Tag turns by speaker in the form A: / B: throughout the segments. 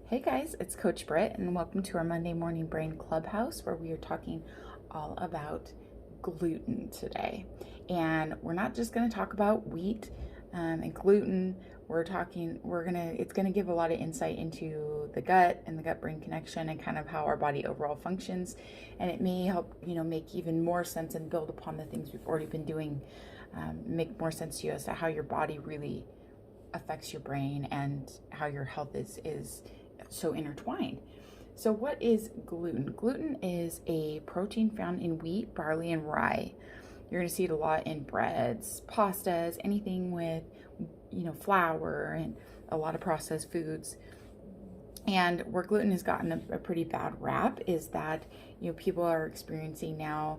A: Hey guys, it's Coach Britt, and welcome to our Monday morning Brain Clubhouse, where we are talking all about gluten today. And we're not just going to talk about wheat and gluten. It's going to give a lot of insight into the gut and the gut-brain connection and kind of how our body overall functions. And it may help, make even more sense and build upon the things we've already been doing, make more sense to you as to how your body really affects your brain and how your health is so intertwined. So what is gluten? Gluten is a protein found in wheat, barley, and rye. You're going to see it a lot in breads, pastas, anything with, flour and a lot of processed foods. And where gluten has gotten a pretty bad rap is that, people are experiencing now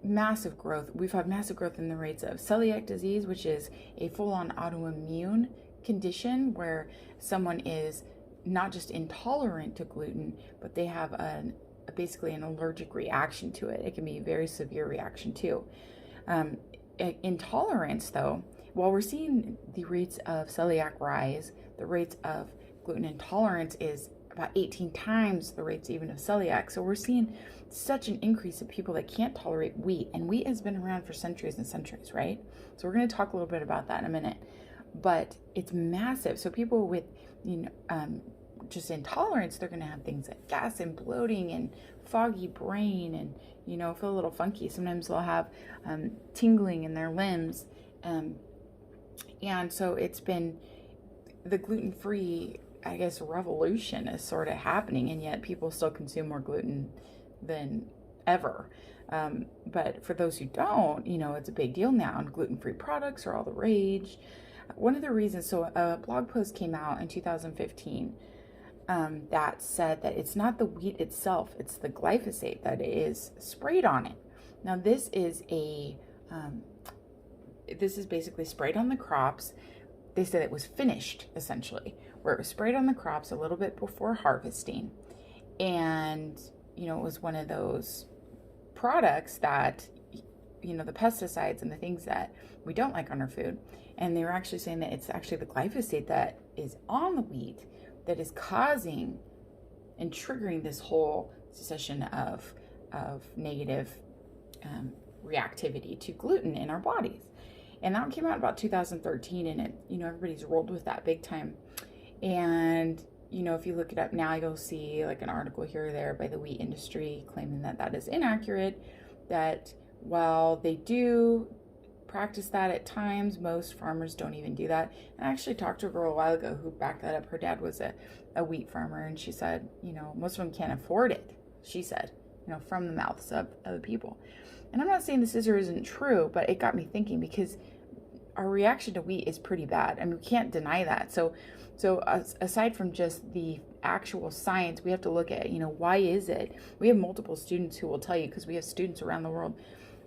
A: massive growth. We've had massive growth in the rates of celiac disease, which is a full-on autoimmune condition where someone is not just intolerant to gluten, but they have basically an allergic reaction to it. It can be a very severe reaction too. Intolerance, though, while we're seeing the rates of celiac rise, the rates of gluten intolerance is about 18 times the rates even of celiac. So we're seeing such an increase of people that can't tolerate wheat, and wheat has been around for centuries and centuries, right? So we're going to talk a little bit about that in a minute, but it's massive. So people with, just intolerance, they're going to have things like gas and bloating and foggy brain and, feel a little funky. Sometimes they'll have tingling in their limbs. And so it's been the gluten-free, I guess, revolution is sort of happening, and yet people still consume more gluten than ever. But for those who don't, it's a big deal now, and gluten-free products are all the rage. One of the reasons, so a blog post came out in 2015 that said that it's not the wheat itself, it's the glyphosate that is sprayed on it. Now this is basically sprayed on the crops. They said it was finished, essentially, where it was sprayed on the crops a little bit before harvesting. And, it was one of those products that, the pesticides and the things that we don't like on our food. And they were actually saying that it's actually the glyphosate that is on the wheat that is causing and triggering this whole succession of negative reactivity to gluten in our bodies. And that came out about 2013, and it, everybody's rolled with that big time. And, if you look it up now, you'll see like an article here or there by the wheat industry claiming that that is inaccurate, that while they do practice that at times, most farmers don't even do that. And I actually talked to a girl a while ago who backed that up. Her dad was a wheat farmer, and she said, most of them can't afford it, she said, from the mouths of other people. And I'm not saying this is or isn't true, but it got me thinking, because our reaction to wheat is pretty bad. I mean, we can't deny that. So aside from just the actual science, we have to look at, why is it? We have multiple students who will tell you, because we have students around the world.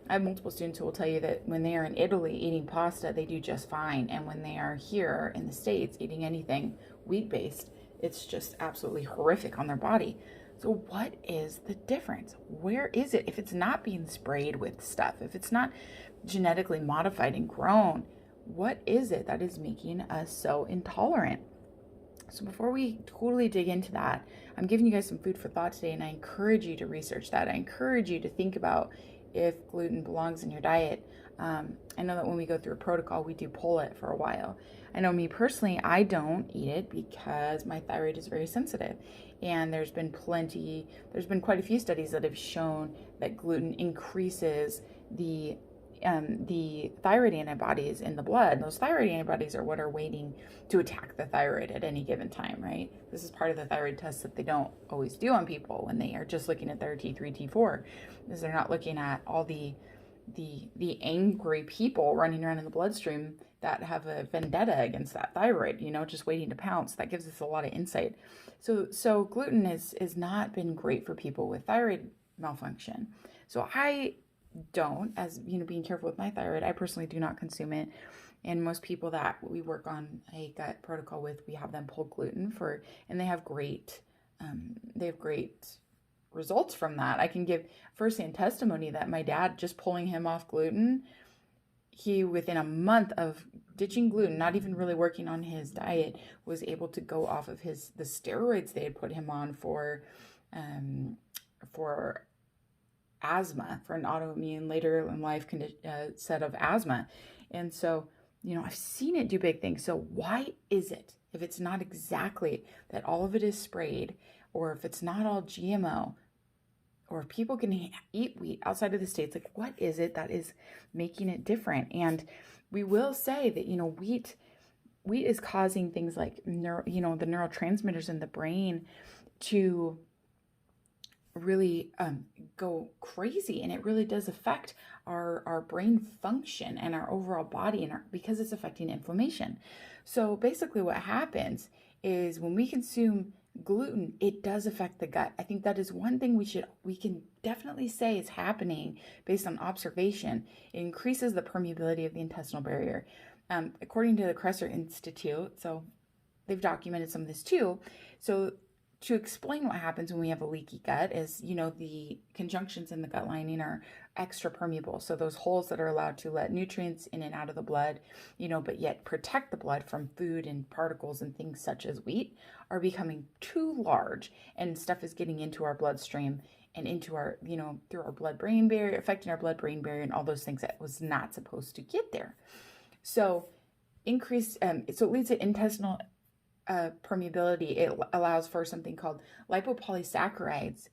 A: I have multiple students who will tell you that when they are in Italy eating pasta, they do just fine. And when they are here in the States eating anything wheat-based, it's just absolutely horrific on their body. So what is the difference? Where is it? If it's not being sprayed with stuff, if it's not genetically modified and grown, what is it that is making us so intolerant? So before we totally dig into that, I'm giving you guys some food for thought today, and I encourage you to research that. I encourage you to think about if gluten belongs in your diet. I know that when we go through a protocol, we do pull it for a while. I know me personally, I don't eat it because my thyroid is very sensitive. And there's been quite a few studies that have shown that gluten increases the thyroid antibodies in the blood. And those thyroid antibodies are what are waiting to attack the thyroid at any given time, right? This is part of the thyroid test that they don't always do on people when they are just looking at their T3, T4, because they're not looking at all the angry people running around in the bloodstream that have a vendetta against that thyroid, just waiting to pounce. That gives us a lot of insight. So gluten has not been great for people with thyroid malfunction. So I don't, as being careful with my thyroid, I personally do not consume it. And most people that we work on a gut protocol with, we have them pull gluten and they have great results from that. I can give firsthand testimony that my dad, just pulling him off gluten, he within a month of ditching gluten, not even really working on his diet, was able to go off of the steroids they had put him on for asthma, for an autoimmune later in life set of asthma. And so, I've seen it do big things. So why is it, if it's not exactly that all of it is sprayed, or if it's not all GMO, or if people can eat wheat outside of the States, like what is it that is making it different? And we will say that, wheat is causing things like, the neurotransmitters in the brain to really go crazy, and it really does affect our brain function and our overall body, and because it's affecting inflammation. So basically what happens is when we consume gluten, it does affect the gut. I think that is one thing we can definitely say is happening based on observation. It increases the permeability of the intestinal barrier. According to the Kresser Institute, so they've documented some of this too. So to explain what happens when we have a leaky gut is, the conjunctions in the gut lining are extra permeable. So those holes that are allowed to let nutrients in and out of the blood, but yet protect the blood from food and particles and things such as wheat, are becoming too large, and stuff is getting into our bloodstream and into our, through our blood-brain barrier, affecting our blood-brain barrier and all those things that was not supposed to get there. So so it leads to intestinal permeability. It allows for something called lipopolysaccharides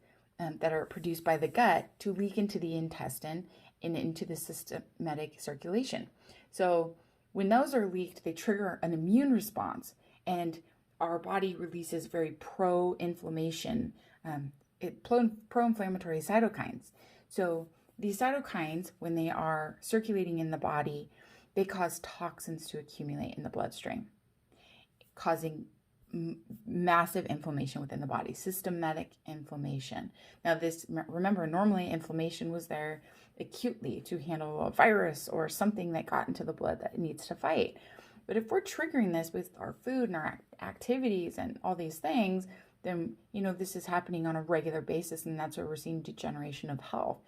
A: that are produced by the gut to leak into the intestine and into the systemic circulation. So when those are leaked, they trigger an immune response, and our body releases very pro-inflammatory cytokines. So these cytokines, when they are circulating in the body, they cause toxins to accumulate in the bloodstream, causing massive inflammation within the body, systemic inflammation. Now remember, normally inflammation was there acutely to handle a virus or something that got into the blood that it needs to fight. But if we're triggering this with our food and our activities and all these things, then, this is happening on a regular basis, and that's where we're seeing degeneration of health.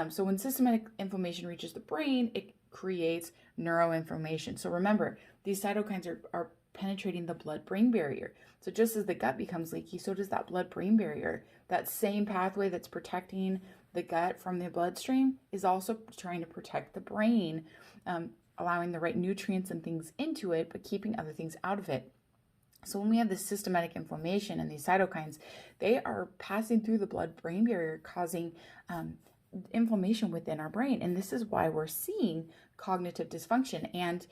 A: So when systemic inflammation reaches the brain, it creates neuroinflammation. So remember, these cytokines are penetrating the blood-brain barrier. So just as the gut becomes leaky, so does that blood-brain barrier. That same pathway that's protecting the gut from the bloodstream is also trying to protect the brain, allowing the right nutrients and things into it, but keeping other things out of it. So when we have this systematic inflammation and these cytokines, they are passing through the blood-brain barrier, causing inflammation within our brain. And this is why we're seeing cognitive dysfunction and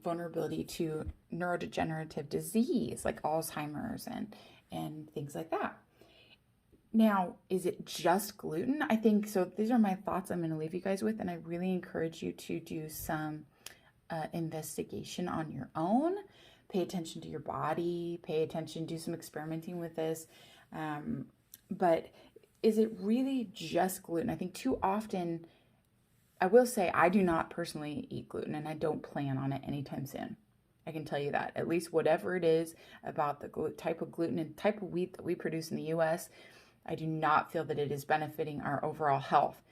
A: vulnerability to neurodegenerative disease like Alzheimer's and things like that. Now, is it just gluten? I think so. These are my thoughts I'm going to leave you guys with, and I really encourage you to do some investigation on your own. Pay attention to your body, pay attention, do some experimenting with this. But is it really just gluten? I think too often, I will say I do not personally eat gluten, and I don't plan on it anytime soon. I can tell you that. At least whatever it is about the type of gluten and type of wheat that we produce in the U.S., I do not feel that it is benefiting our overall health.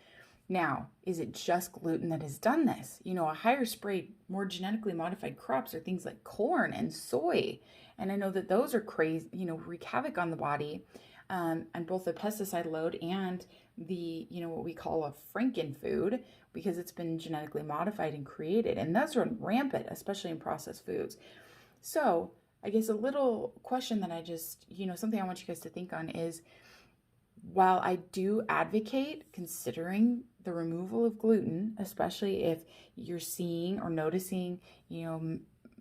A: Now, is it just gluten that has done this? A higher sprayed, more genetically modified crops are things like corn and soy. And I know that those are crazy, wreak havoc on the body, and both the pesticide load and the, what we call a frankenfood, because it's been genetically modified and created. And those run rampant, especially in processed foods. So I guess a little question that I just, something I want you guys to think on is, while I do advocate considering the removal of gluten, especially if you're seeing or noticing,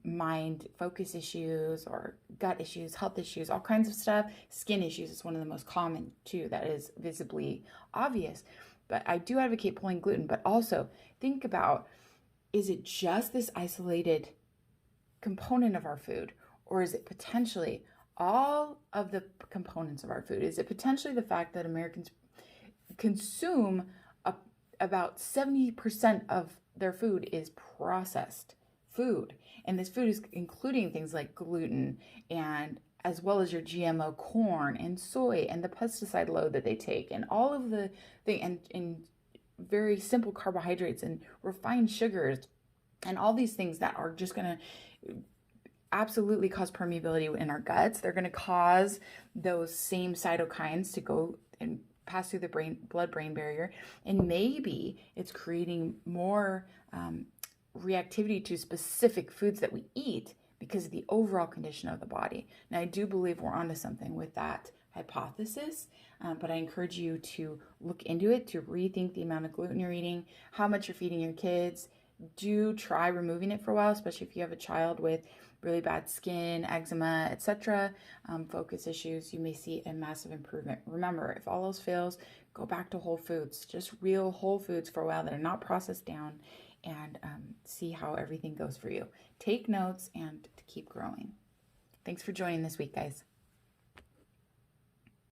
A: mind focus issues or gut issues, health issues, all kinds of stuff, skin issues is one of the most common too, that is visibly obvious. But I do advocate pulling gluten, but also think about, is it just this isolated component of our food, or is it potentially all of the components of our food? Is it potentially the fact that Americans consume about 70% of their food is processed food? And this food is including things like gluten, and as well as your GMO corn and soy and the pesticide load that they take, and all of the thing, and very simple carbohydrates and refined sugars and all these things that are just going to absolutely cause permeability in our guts. They're going to cause those same cytokines to go and pass through the blood-brain barrier, and maybe it's creating more reactivity to specific foods that we eat because of the overall condition of the body. Now, I do believe we're onto something with that hypothesis, but I encourage you to look into it, to rethink the amount of gluten you're eating, how much you're feeding your kids. Do try removing it for a while, especially if you have a child with really bad skin, eczema, etc., focus issues. You may see a massive improvement. Remember, if all else fails, go back to whole foods, just real whole foods for a while that are not processed down, and see how everything goes for you. Take notes and to keep growing. Thanks for joining this week, guys.